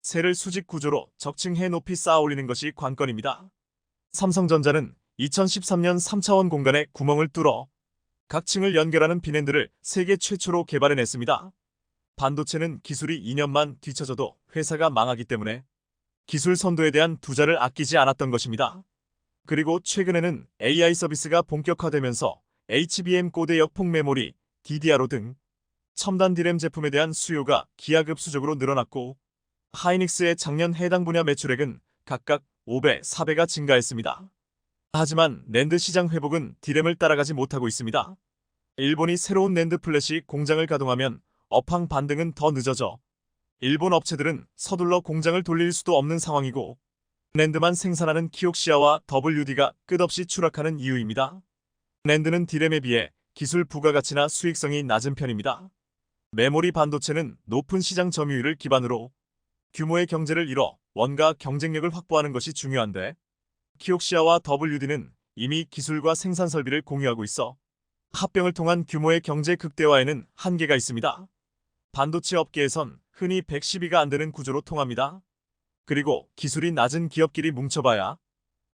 셀을 수직 구조로 적층해 높이 쌓아 올리는 것이 관건입니다. 삼성전자는 2013년 3차원 공간에 구멍을 뚫어 각 층을 연결하는 비낸드를 세계 최초로 개발해냈습니다. 반도체는 기술이 2년만 뒤처져도 회사가 망하기 때문에 기술 선도에 대한 투자를 아끼지 않았던 것입니다. 그리고 최근에는 AI 서비스가 본격화되면서 HBM 고대 역폭 메모리, DDR5 등 첨단 D램 제품에 대한 수요가 기하급수적으로 늘어났고 하이닉스의 작년 해당 분야 매출액은 각각 5배, 4배가 증가했습니다. 하지만 낸드 시장 회복은 D램을 따라가지 못하고 있습니다. 일본이 새로운 낸드 플래시 공장을 가동하면 업황 반등은 더 늦어져 일본 업체들은 서둘러 공장을 돌릴 수도 없는 상황이고 낸드만 생산하는 키옥시아와 WD가 끝없이 추락하는 이유입니다. 낸드는 D램에 비해 기술 부가가치나 수익성이 낮은 편입니다. 메모리 반도체는 높은 시장 점유율을 기반으로 규모의 경제를 이뤄 원가 경쟁력을 확보하는 것이 중요한데 키옥시아와 WD는 이미 기술과 생산 설비를 공유하고 있어 합병을 통한 규모의 경제 극대화에는 한계가 있습니다. 반도체 업계에선 흔히 110위가 안 되는 구조로 통합니다. 그리고 기술이 낮은 기업끼리 뭉쳐봐야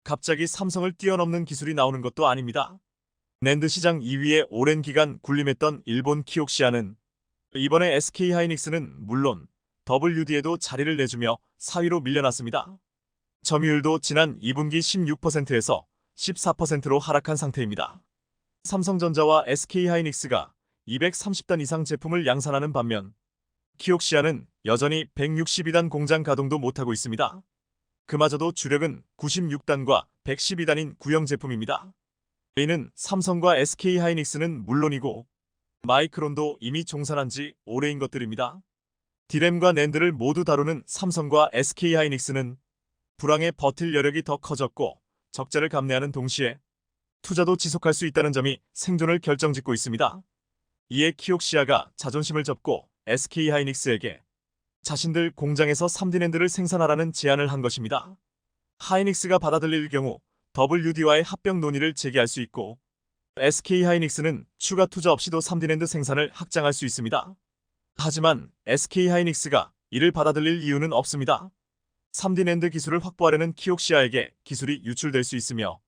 갑자기 삼성을 뛰어넘는 기술이 나오는 것도 아닙니다. 낸드 시장 2위에 오랜 기간 군림했던 일본 키옥시아는 이번에 SK하이닉스는 물론 WD에도 자리를 내주며 4위로 밀려났습니다. 점유율도 지난 2분기 16%에서 14%로 하락한 상태입니다. 삼성전자와 SK하이닉스가 230단 이상 제품을 양산하는 반면 키옥시아는 여전히 162단 공장 가동도 못하고 있습니다. 그마저도 주력은 96단과 112단인 구형 제품입니다. 이는 삼성과 SK하이닉스는 물론이고 마이크론도 이미 종산한 지 오래인 것들입니다. 디램과 낸드를 모두 다루는 삼성과 SK하이닉스는 불황에 버틸 여력이 더 커졌고 적자를 감내하는 동시에 투자도 지속할 수 있다는 점이 생존을 결정짓고 있습니다. 이에 키옥시아가 자존심을 접고 SK하이닉스에게 자신들 공장에서 3D 낸드를 생산하라는 제안을 한 것입니다. 하이닉스가 받아들일 경우 WD와의 합병 논의를 제기할 수 있고 SK하이닉스는 추가 투자 없이도 3D 낸드 생산을 확장할 수 있습니다. 하지만 SK하이닉스가 이를 받아들일 이유는 없습니다. 3D 낸드 기술을 확보하려는 키옥시아에게 기술이 유출될 수 있으며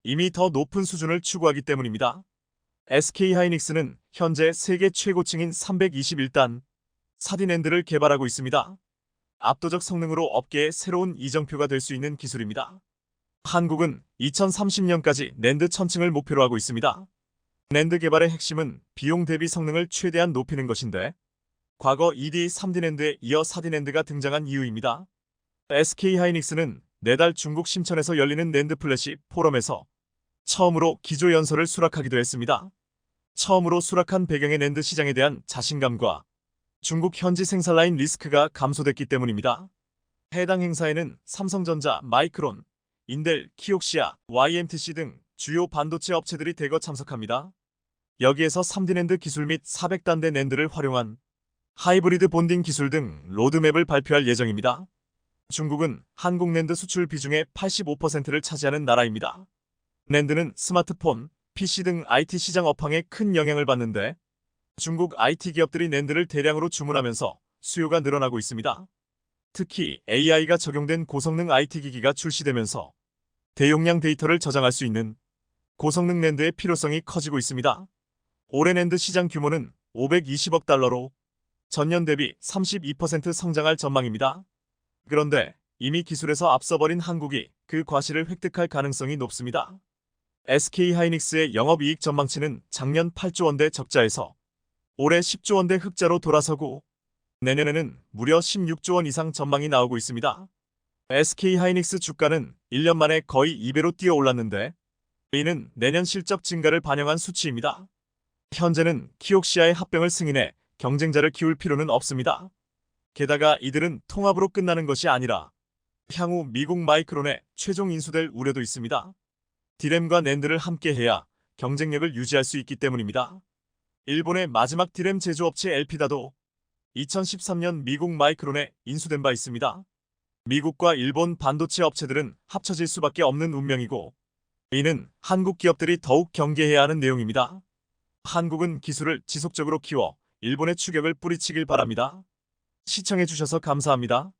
이미 더 높은 수준을 추구하기 때문입니다. SK하이닉스는 현재 세계 최고층인 321단 4D 낸드를 개발하고 있습니다. 압도적 성능으로 업계의 새로운 이정표가 될 수 있는 기술입니다. 한국은 2030년까지 낸드 1000층을 목표로 하고 있습니다. 낸드 개발의 핵심은 비용 대비 성능을 최대한 높이는 것인데 과거 2D, 3D 낸드에 이어 4D 낸드가 등장한 이유입니다. SK하이닉스는 내달 중국 심천에서 열리는 낸드 플래시 포럼에서 처음으로 기조 연설을 수락하기도 했습니다. 처음으로 수락한 배경의 낸드 시장에 대한 자신감과 중국 현지 생산 라인 리스크가 감소됐기 때문입니다. 해당 행사에는 삼성전자, 마이크론, 인델, 키옥시아, YMTC 등 주요 반도체 업체들이 대거 참석합니다. 여기에서 3D 낸드 기술 및 400단대 낸드를 활용한 하이브리드 본딩 기술 등 로드맵을 발표할 예정입니다. 중국은 한국 낸드 수출 비중의 85%를 차지하는 나라입니다. 낸드는 스마트폰, PC 등 IT 시장 업황에 큰 영향을 받는데 중국 IT 기업들이 낸드를 대량으로 주문하면서 수요가 늘어나고 있습니다. 특히 AI가 적용된 고성능 IT 기기가 출시되면서 대용량 데이터를 저장할 수 있는 고성능 낸드의 필요성이 커지고 있습니다. 올해 낸드 시장 규모는 520억 달러로 전년 대비 32% 성장할 전망입니다. 그런데 이미 기술에서 앞서버린 한국이 그 과실을 획득할 가능성이 높습니다. SK하이닉스의 영업이익 전망치는 작년 8조 원대 적자에서 올해 10조 원대 흑자로 돌아서고 내년에는 무려 16조 원 이상 전망이 나오고 있습니다. SK하이닉스 주가는 1년 만에 거의 2배로 뛰어 올랐는데 이는 내년 실적 증가를 반영한 수치입니다. 현재는 키옥시아의 합병을 승인해 경쟁자를 키울 필요는 없습니다. 게다가 이들은 통합으로 끝나는 것이 아니라 향후 미국 마이크론에 최종 인수될 우려도 있습니다. 디램과 낸드를 함께해야 경쟁력을 유지할 수 있기 때문입니다. 일본의 마지막 디램 제조업체 엘피다도 2013년 미국 마이크론에 인수된 바 있습니다. 미국과 일본 반도체 업체들은 합쳐질 수밖에 없는 운명이고 이는 한국 기업들이 더욱 경계해야 하는 내용입니다. 한국은 기술을 지속적으로 키워 일본의 추격을 뿌리치길 바랍니다. 시청해주셔서 감사합니다.